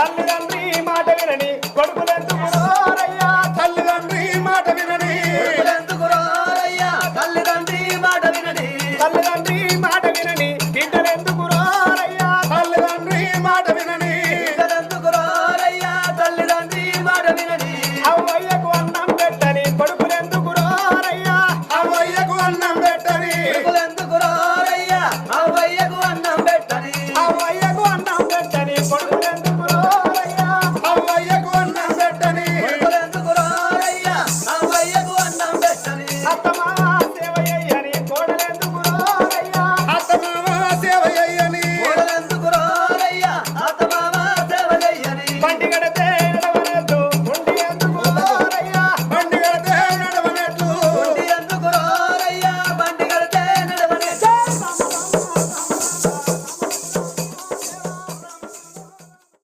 తల్లిదండ్రి మాట వినని కొడుకులెందుకు రోరయ్యా తల్లిదండ్రి మాట వినని తల్లిదండ్రి మాట వినని తల్లిదండ్రి మాట వినని బిడ్డలెందుకు రోరయ్యా తల్లిదండ్రి మాట వినని తల్లిదండ్రి మాట వినని అవ్వయ్యకు అన్నం పెట్టని కొడుకులెందుకు రోరయ్యా అవ్వయ్యకు అన్నం పెట్టని ఎందుకు రారయ్యా అవ్వయ్యకు అన్నం పెట్టని అవ్వయ్యకు అన్నం పెట్టని కొడుకులెందుకు రోరయ్యా